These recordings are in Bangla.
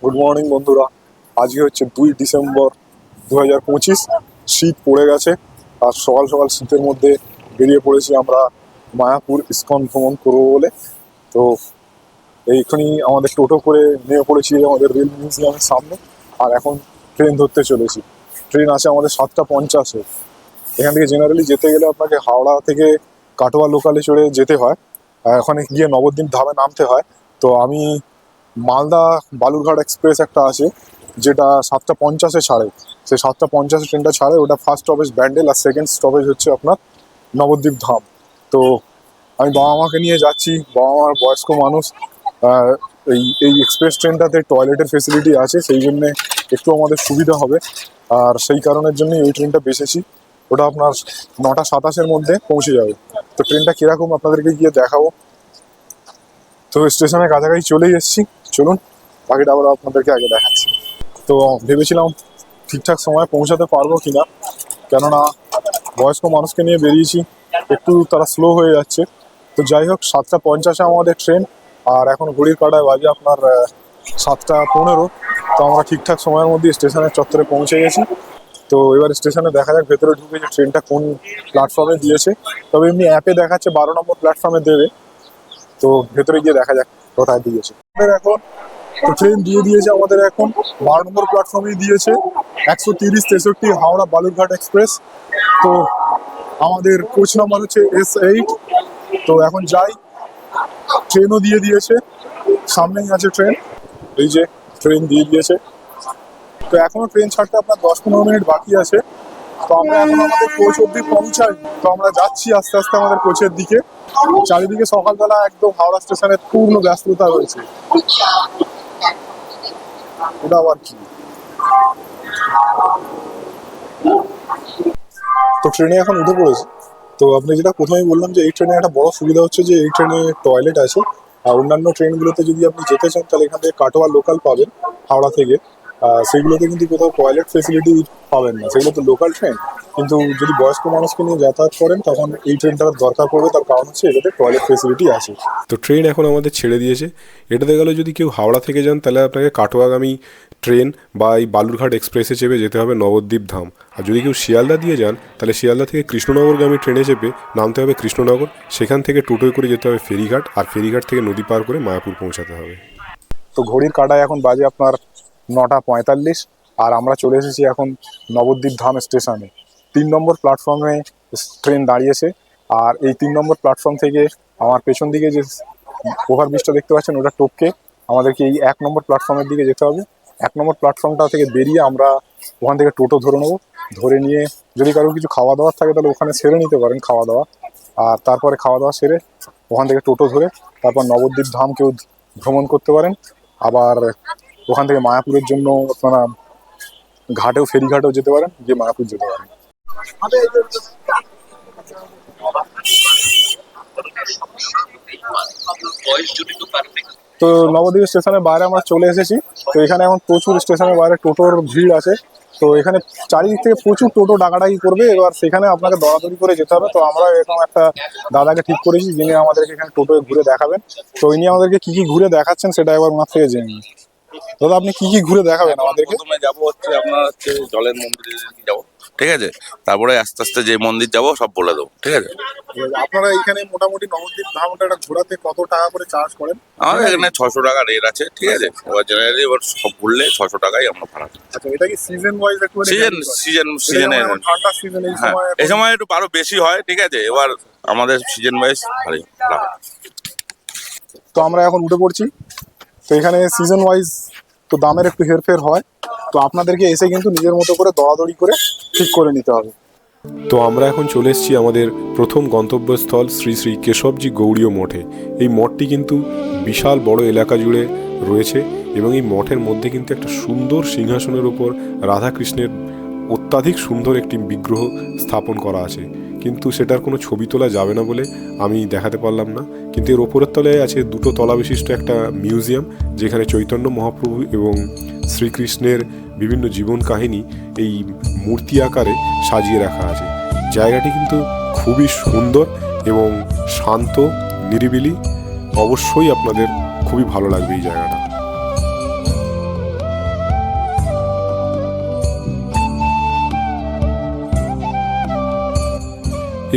গুড মর্নিং বন্ধুরা। আজকে হচ্ছে 2 ডিসেম্বর 2025। শীত পড়ে গেছে আর সকাল সকাল শীতের মধ্যে বেরিয়ে পড়েছি আমরা মায়াপুর ইস্কন ভ্রমণ করবো বলে। তো এইখানে আমাদের টোটো করে নিয়ে পড়েছি আমাদের রেল মিউজিয়ামের সামনে। আর এখন ট্রেন ধরতে চলেছি। ট্রেন আছে আমাদের 7:50-এ। এখান থেকে জেনারেলি যেতে গেলে আপনাকে হাওড়া থেকে কাটোয়া লোকালে চড়ে যেতে হয়, আর ওখানে গিয়ে নবদ্বীপ ধামে নামতে হয়। তো আমি মালদা বালুরঘাট এক্সপ্রেস একটা আছে যেটা 7:50-এ ছাড়ে। সেই 7:50-এ ট্রেনটা ছাড়ে, ওটা ফার্স্ট স্টপেজ ব্যান্ডেল আর সেকেন্ড স্টপেজ হচ্ছে আপনার নবদ্বীপ ধাম। তো আমি বাবা মাকে নিয়ে যাচ্ছি, বাবা মার বয়স্ক মানুষ। আহ, এই এক্সপ্রেস ট্রেনটাতে টয়লেটের ফেসিলিটি আছে, সেই জন্যে একটু আমাদের সুবিধা হবে। আর সেই কারণের জন্যই এই ট্রেনটা বেছেছি। ওটা আপনার 9:27-এর মধ্যে পৌঁছে যাবে। তো ট্রেনটা কীরকম আপনাদেরকে গিয়ে দেখাবো। তো স্টেশনের কাছাকাছি চলেই এসেছি, চলুন বাকিটা আবার আপনাদেরকে আগে দেখাচ্ছি। তো ভেবেছিলাম ঠিকঠাক সময়ে পৌঁছাতে পারবো কিনা, কেননা বয়স্ক মানুষকে নিয়ে বেরিয়েছি, একটু তারা স্লো হয়ে যাচ্ছে। তো যাই হোক, 7:50-এ আমাদের ট্রেন, আর এখন ঘড়ির কাঁটায় বাজে আপনার 7:15। তো আমরা ঠিকঠাক সময়ের মধ্যে স্টেশনের চত্বরে পৌঁছে গেছি। তো এবার স্টেশনে দেখা যাক ভেতরে ঢুকে যে ট্রেনটা কোন প্ল্যাটফর্মে দিয়েছে। তবে এমনি অ্যাপে দেখাচ্ছে 12 নম্বর প্ল্যাটফর্মে দেবে। তো ভেতরে গিয়ে দেখা যাক কোথায় দিয়েছে আমাদের এখন। তো ট্রেন দিয়ে দিয়েছে আমাদের এখন 12 নম্বর প্ল্যাটফর্মে দিয়েছে 130-63 হাওড়া বালুরঘাট এক্সপ্রেস। তো আমাদের কোচ নাম্বার হচ্ছে S8। তো এখন যাই, ট্রেনও দিয়ে দিয়েছে, সামনেই আছে ট্রেন। এই যে ট্রেন দিয়ে দিয়েছে। তো এখনো ট্রেন ছাড়তে আপনার 10-15 মিনিট বাকি আছে। তো আমরা এখন আমাদের কোচ অব্দি পৌঁছাই। তো আমরা যাচ্ছি আস্তে আস্তে আমাদের কোচের দিকে। চারিদিকে সকালবেলা একদম হাওড়া স্টেশনের পূর্ণ ব্যস্ততা রয়েছে। ওটা আবার কি, তো ট্রেনে এখন উঠে পড়েছি। তো আপনি যেটা প্রথমেই বললাম যে এই ট্রেনে একটা বড় সুবিধা হচ্ছে যে এই ট্রেনে টয়লেট আছে। আর অন্যান্য ট্রেনগুলোতে যদি আপনি যেতে চান তাহলে এখান থেকে কাটোয়া লোকাল পাবেন হাওড়া থেকে। সেইগুলোতে কিন্তু কোথাও টয়লেট ফেসিলিটি পাবেন না, সেগুলো তো লোকাল ট্রেন। কিন্তু যদি বয়স্ক মানুষকে নিয়ে যাতায়াত করেন তখন এই ট্রেনটার দরকার পড়বে, তার কারণ হচ্ছে এটাতে টয়লেট ফেসিলিটি আছে। তো ট্রেন এখন আমাদের ছেড়ে দিয়েছে। এটাতে গেলে যদি কেউ হাওড়া থেকে যান তাহলে আপনাকে কাটোয়াগামী ট্রেন বা এই বালুরঘাট এক্সপ্রেসে চেপে যেতে হবে নবদ্বীপ ধাম। আর যদি কেউ শিয়ালদা দিয়ে যান তাহলে শিয়ালদা থেকে কৃষ্ণনগরগামী ট্রেনে চেপে নামতে হবে কৃষ্ণনগর। সেখান থেকে টোটোয় করে যেতে হবে ফেরিঘাট, আর ফেরিঘাট থেকে নদী পার করে মায়াপুর পৌঁছাতে হবে। তো ঘড়ির কাঁটায় এখন বাজে আপনার 9:45, আর আমরা চলে এসেছি এখন নবদ্বীপ ধাম স্টেশনে। 3 নম্বর প্ল্যাটফর্মে ট্রেন দাঁড়িয়েছে। আর এই 3 নম্বর প্ল্যাটফর্ম থেকে আমার পেছন দিকে যে ওভারব্রিজটা দেখতে পাচ্ছেন, ওটা টপকে আমাদেরকে এই 1 নম্বর প্ল্যাটফর্মের দিকে যেতে হবে। 1 নম্বর প্ল্যাটফর্মটা থেকে বেরিয়ে আমরা ওখান থেকে টোটো ধরে নেবো। ধরে নিয়ে যদি কারো কিছু খাওয়া দাওয়ার থাকে তাহলে ওখানে সেরে নিতে পারেন খাওয়া দাওয়া। আর তারপরে খাওয়া দাওয়া সেরে ওখান থেকে টোটো ধরে তারপর নবদ্বীপ ধাম কেউ ভ্রমণ করতে পারেন। আবার ওখান থেকে মায়াপুরের জন্য আপনারা ফেরিঘাটেও যেতে পারেন, গিয়ে মায়াপুর যেতে পারেন। তো নবদ্বীপ স্টেশনের বাইরে আমরা চলে এসেছি। তো এখানে এখন প্রচুর স্টেশনের বাইরে টোটোর ভিড় আছে। তো এখানে চারিদিক থেকে প্রচুর টোটো ডাকাডাকি করবে, এবার সেখানে আপনাকে দরাদরি করে যেতে হবে। তো আমরা এরকম একটা দাদাকে ঠিক করেছি যিনি আমাদেরকে এখানে টোটোয় ঘুরে দেখাবেন। তো ইনি আমাদেরকে কি কি ঘুরে দেখাচ্ছেন সেটা একবার ওনার থেকে জেনে নিই। দাদা, আপনি কি কি ঘুরে দেখাবেন আমাদেরকে? প্রথমে যাবো হচ্ছে আপনার হচ্ছে জলের মন্দিরে যাবো, ঠিক আছে। তারপরে আস্তে আস্তে যে মন্দির যাবো সব বলে দেবো, ঠিক আছে। আপনারা এখানে মোটামুটি নবদ্বীপ ধামটা ঘোরাতে কত টাকা করে চার্জ করেন? আমাদের এখানে 600 টাকা রেট আছে, ঠিক আছে। এবার জেনারেলি এবার সব ঘুরলে 600 টাকাই আমরা ভাড়া। আচ্ছা, এটা কি সিজন ওয়াইজ একটু সিজনে ঠান্ডা সিজন এই হ্যাঁ, সময়? এই সময় একটু আরো বেশি হয়, ঠিক আছে। এবার আমাদের সিজন ওয়াইজ ভালোই ভাড়া হয়। তো আমরা এখন উঠে পড়ছি। তো এখানে সিজন ওয়াইজ তো দামের একটু হেরফের হয়। তো আপনাদেরকে এসে কিন্তু নিজের মতো করে দরাদরি করে ঠিক করে নিতে হবে। তো আমরা এখন চলে এসেছি আমাদের প্রথম গন্তব্যস্থল শ্রী শ্রী কেশবজি গৌড়ীয় মঠে। এই মঠটি কিন্তু বিশাল বড় এলাকা জুড়ে রয়েছে এবং এই মঠের মধ্যে কিন্তু একটা সুন্দর সিংহাসনের উপর রাধাকৃষ্ণের অত্যাধিক সুন্দর একটি বিগ্রহ স্থাপন করা আছে, কিন্তু সেটার কোনো ছবি তোলা যাবে না বলে আমি দেখাতে পারলাম না। কিন্তু এর ওপরের তলায় আছে 2 তলা বিশিষ্ট একটা মিউজিয়াম, যেখানে চৈতন্য মহাপ্রভু এবং শ্রীকৃষ্ণের বিভিন্ন জীবন কাহিনী এই মূর্তি আকারে সাজিয়ে রাখা আছে। জায়গাটি কিন্তু খুবই সুন্দর এবং শান্ত, নিরিবিলি। অবশ্যই আপনাদের খুবই ভালো লাগবে এই জায়গাটা।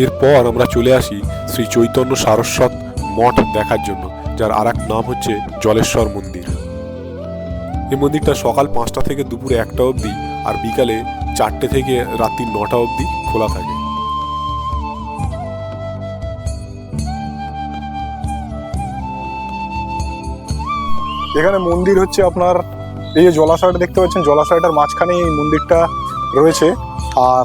এরপর আমরা চলে আসি শ্রী চৈতন্য সারস্বত মঠ দেখার জন্য, যার আর এক নাম হচ্ছে জলেশ্বর মন্দির। এই মন্দিরটা সকাল 5টা থেকে দুপুর 1টা অবধি আর বিকালে 4টে থেকে রাত্রি 9টা অবধি খোলা থাকে। এখানে মন্দির হচ্ছে আপনার এই যে জলাশয়টা দেখতে পাচ্ছেন, জলাশয়টার মাঝখানে এই মন্দিরটা রয়েছে। আর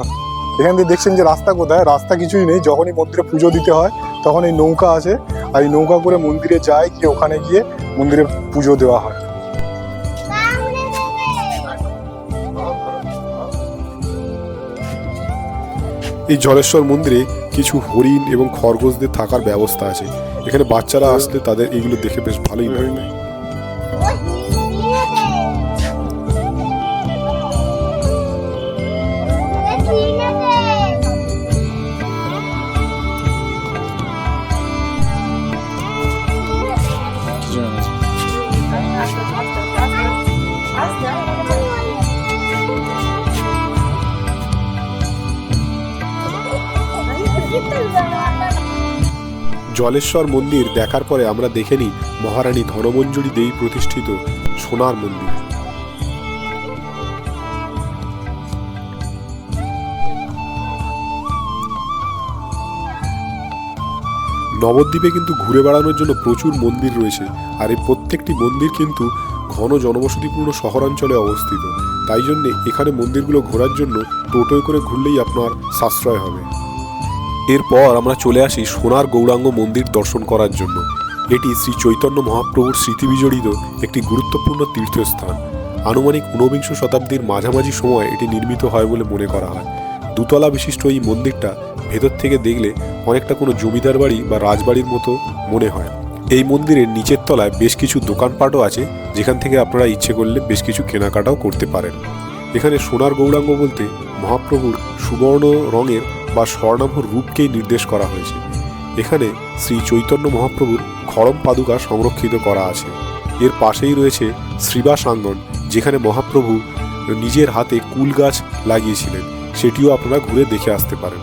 এখান দিয়ে দেখছেন যে রাস্তা কোথায়, রাস্তা কিছুই নেই। যখনই মন্দিরে পুজো দিতে হয় তখন এই নৌকা আছে, আর এই নৌকা করে মন্দিরে যায়, গিয়ে ওখানে গিয়ে মন্দিরে পুজো দেওয়া হয়। এই জলেশ্বর মন্দিরে কিছু হরিণ এবং খরগোশদের থাকার ব্যবস্থা আছে। এখানে বাচ্চারা আসলে তাদের এগুলো দেখে বেশ ভালোই লাগে। জলেশ্বর মন্দির দেখার পরে আমরা দেখে নিই মহারানী ধনমঞ্জুরি দেবী প্রতিষ্ঠিত সোনার মন্দির। নবদ্বীপে কিন্তু ঘুরে বেড়ানোর জন্য প্রচুর মন্দির রয়েছে, আর এই প্রত্যেকটি মন্দির কিন্তু ঘন জনবসতিপূর্ণ শহরাঞ্চলে অবস্থিত। তাই জন্যে এখানে মন্দিরগুলো ঘোরার জন্য টোটোয় করে ঘুরলেই আপনার সাশ্রয় হবে। এরপর আমরা চলে আসি সোনার গৌরাঙ্গ মন্দির দর্শন করার জন্য। এটি শ্রী চৈতন্য মহাপ্রভুর স্মৃতি বিজড়িত একটি গুরুত্বপূর্ণ তীর্থস্থান। আনুমানিক ঊনবিংশ শতাব্দীর মাঝামাঝি সময় এটি নির্মিত হয় বলে মনে করা হয়। দুতলা বিশিষ্ট এই মন্দিরটা ভেতর থেকে দেখলে অনেকটা কোনো জমিদার বাড়ি বা রাজবাড়ির মতো মনে হয়। এই মন্দিরের নিচের তলায় বেশ কিছু দোকানপাটও আছে, যেখান থেকে আপনারা ইচ্ছে করলে বেশ কিছু কেনাকাটাও করতে পারেন। এখানে সোনার গৌরাঙ্গ বলতে মহাপ্রভুর সুবর্ণ রঙের বা স্বর্ণাভর রূপকেই নির্দেশ করা হয়েছে। এখানে শ্রী চৈতন্য মহাপ্রভুর খড়ম পাদুকা সংরক্ষিত করা আছে। এর পাশেই রয়েছে শ্রীবাস আঙ্গন, যেখানে মহাপ্রভু নিজের হাতে কুল গাছ লাগিয়েছিলেন, সেটিও আপনারা ঘুরে দেখে আসতে পারেন।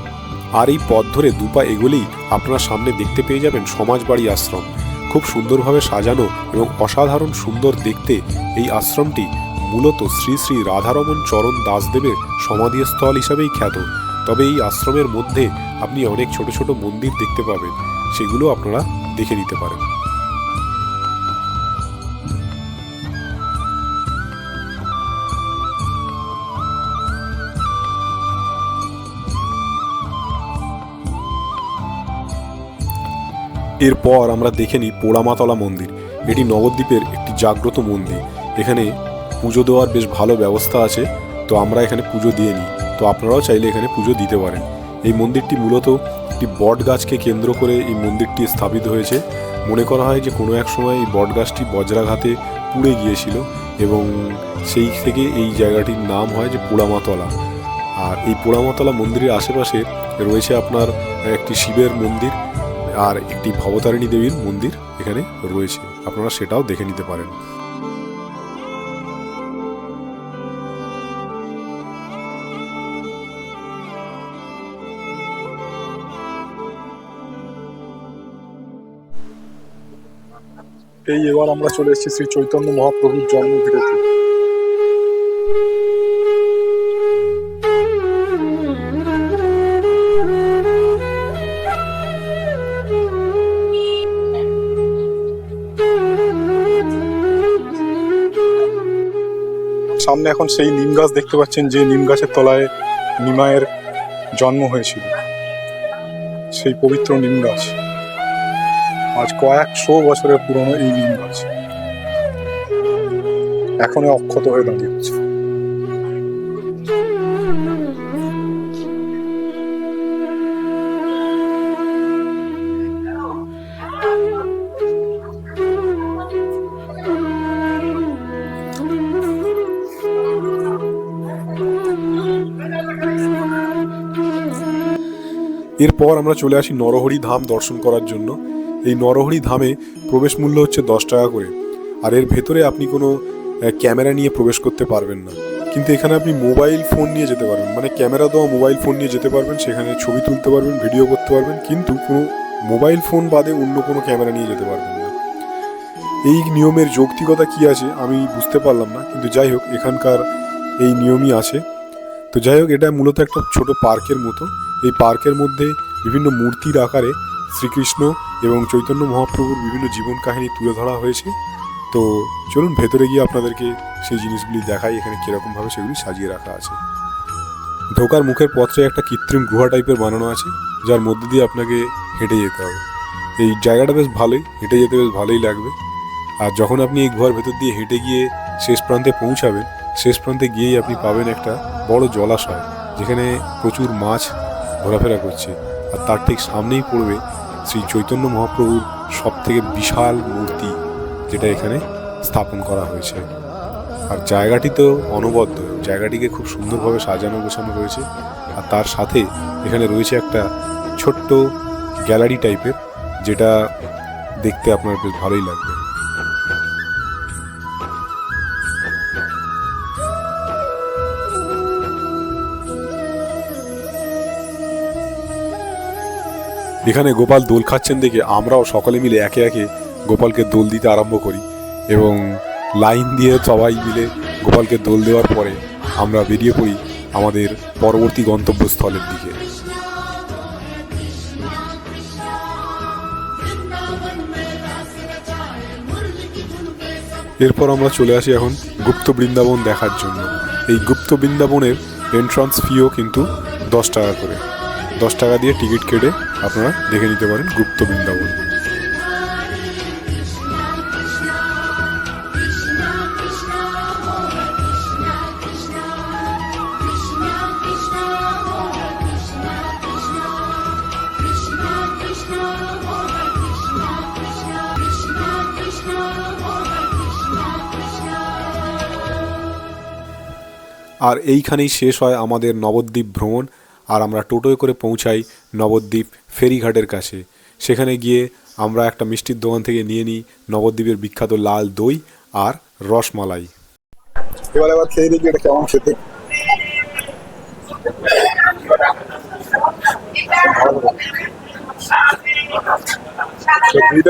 আর এই পথ ধরে দুপা এগোলেই আপনারা সামনে দেখতে পেয়ে যাবেন সমাজবাড়ি আশ্রম। খুব সুন্দরভাবে সাজানো এবং অসাধারণ সুন্দর দেখতে এই আশ্রমটি মূলত শ্রী শ্রী রাধারমণ চরণ দাসদেবের সমাধিস্থল হিসাবেই খ্যাত। তবে এই আশ্রমের মধ্যে আপনি অনেক ছোট ছোট মন্দির দেখতে পাবেন, সেগুলো আপনারা দেখে নিতে পারেন। এরপর আমরা দেখে নিই পোড়ামাতলা মন্দির। এটি নবদ্বীপের একটি জাগ্রত মন্দির। এখানে পুজো দেওয়ার বেশ ভালো ব্যবস্থা আছে, তো আমরা এখানে পুজো দিয়ে নিই। তো আপনারাও চাইলে এখানে পুজো দিতে পারেন। এই মন্দিরটি মূলত একটি বট গাছকে কেন্দ্র করে এই মন্দিরটি স্থাপিত হয়েছে। মনে করা হয় যে কোনো এক সময় এই বট গাছটি বজ্রাঘাতে পুড়ে গিয়েছিল এবং সেই থেকে এই জায়গাটির নাম হয় যে পোড়ামাতলা। আর এই পোড়ামাতলা মন্দিরের আশেপাশে রয়েছে আপনার একটি শিবের মন্দির আর একটি ভবতারিণী দেবীর মন্দির এখানে রয়েছে, আপনারা সেটাও দেখে নিতে পারেন। এই এবার আমরা চলে এসেছি শ্রী চৈতন্য মহাপ্রভুর জন্মভিটাতে। সামনে এখন সেই নিম গাছ দেখতে পাচ্ছেন, যে নিম গাছের তলায় নিমায়ের জন্ম হয়েছিল, সেই পবিত্র নিম গাছ। আজ কয়েকশো বছরের পুরনো এই নিম গাছ এখনো অক্ষত হয়ে দাঁড়িয়ে আছে। এরপর আমরা চলে আসি নরহরি ধাম দর্শন করার জন্য। এই নরহরি ধামে প্রবেশ মূল্য হচ্ছে 10 টাকা করে, আর এর ভেতরে আপনি কোনো ক্যামেরা নিয়ে প্রবেশ করতে পারবেন না। কিন্তু এখানে আপনি মোবাইল ফোন নিয়ে যেতে পারবেন, মানে ক্যামেরা দেওয়া মোবাইল ফোন নিয়ে যেতে পারবেন, সেখানে ছবি তুলতে পারবেন, ভিডিও করতে পারবেন, কিন্তু কোনো মোবাইল ফোন বাদে অন্য কোনো ক্যামেরা নিয়ে যেতে পারবেন না। এই নিয়মের যৌক্তিকতা কি আছে আমি বুঝতে পারলাম না, কিন্তু যাই হোক এখানকার এই নিয়মই আছে। তো যাই হোক, এটা মূলত একটা ছোট পার্কের মতো। এই পার্কের মধ্যে বিভিন্ন মূর্তির আকারে শ্রীকৃষ্ণ এবং চৈতন্য মহাপ্রভুর বিভিন্ন জীবন কাহিনী তুলে ধরা হয়েছে। তো চলুন ভেতরে গিয়ে আপনাদেরকে সেই জিনিসগুলি দেখাই, এখানে কীরকমভাবে সেগুলি সাজিয়ে রাখা আছে। ঢোকার মুখের পথে একটা কৃত্রিম গুহা টাইপের বানানো আছে, যার মধ্যে দিয়ে আপনাকে হেঁটে যেতে হবে। এই জায়গাটা বেশ ভালোই, হেঁটে যেতে বেশ ভালোই লাগবে। আর যখন আপনি এই গুহার ভেতর দিয়ে হেঁটে গিয়ে শেষ প্রান্তে পৌঁছাবেন, শেষ প্রান্তে গিয়েই আপনি পাবেন একটা বড় জলাশয়, যেখানে প্রচুর মাছ ঘোরাফেরা করছে। আর তার ঠিক সামনেই পড়বে শ্রী চৈতন্য মহাপ্রভুর সব থেকে বিশাল মূর্তি, যেটা এখানে স্থাপন করা হয়েছে। আর জায়গাটি তো অনবদ্য, জায়গাটিকে খুব সুন্দরভাবে সাজানো গোছানো হয়েছে। আর তার সাথে এখানে রয়েছে একটা ছোট্ট গ্যালারি টাইপের, যেটা দেখতে আপনার বেশ ভালোই লাগবে। এখানে গোপাল দোল খাচ্ছেন দেখে আমরাও সকলে মিলে একে একে গোপালকে দোল দিতে আরম্ভ করি, এবং লাইন দিয়ে সবাই মিলে গোপালকে দোল দেওয়ার পরে আমরা বেরিয়ে পড়ি আমাদের পরবর্তী গন্তব্যস্থলের দিকে। এরপর আমরা চলে আসি এখন গুপ্ত বৃন্দাবন দেখার জন্য। এই গুপ্ত বৃন্দাবনের এন্ট্রান্স ফিও কিন্তু 10 টাকা করে, 10 টাকা দিয়ে টিকিট কেটে আপনারা দেখে নিতে পারেন গুপ্ত বৃন্দাবন। আর এইখানেই শেষ হয় আমাদের নবদ্বীপ ভ্রমণ। আর আমরা টোটোয় করে পৌঁছাই নবদ্বীপ ফেরিঘাটের কাছে। সেখানে গিয়ে আমরা একটা মিষ্টির দোকান থেকে নিয়ে নিই নবদ্বীপের বিখ্যাত লাল দই আর রসমালাই। এবার খেয়ে দেখি এটা কেমন খেতে।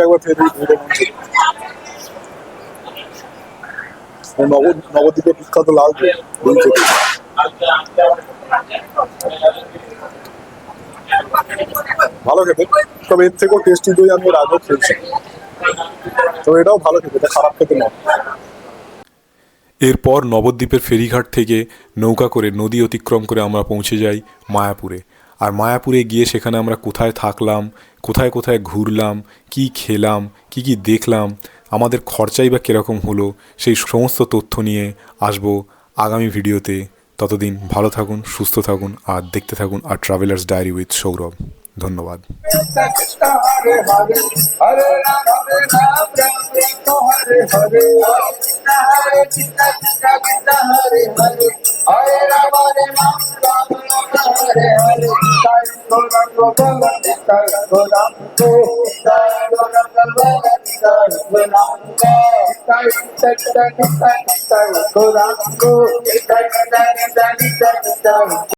একবার খেয়ে দেখি নবদ্বীপের বিখ্যাত লাল দই খেতে। ভালো খেতে, তবে এর থেকেও টেস্টি দই আমি এর আগেও খেয়েছি, তো এটাও ভালো খেতে, এটা খারাপ খেতে নয়। এরপর নবদ্বীপের ফেরিঘাট থেকে নৌকা করে নদী অতিক্রম করে আমরা পৌঁছে যাই মায়াপুরে। আর মায়াপুরে গিয়ে সেখানে আমরা কোথায় থাকলাম, কোথায় কোথায় ঘুরলাম, কি খেলাম, কি কি দেখলাম, আমাদের খরচাই বা কীরকম হলো, সেই সমস্ত তথ্য নিয়ে আসবো আগামী ভিডিওতে। ততদিন ভালো থাকুন, সুস্থ থাকুন, আর দেখতে থাকুন আর ট্রাভেলার্স ডায়েরি উইথ সৌরভ। ধন্যবাদ। হরে হরে হরে রাম রাম হরে হরে হরে কৃষ্ণ কৃষ্ণ কৃষ্ণ হরে হরে হরে রাম রাম হরে হরে তাই গৌরাঙ্গ বলতে তাই গৌরাঙ্গ তাই গৌরাঙ্গ বলতে তাই গৌরাঙ্গ তাই তাই তাই তাই গৌরাঙ্গ তাই তাই তাই তাই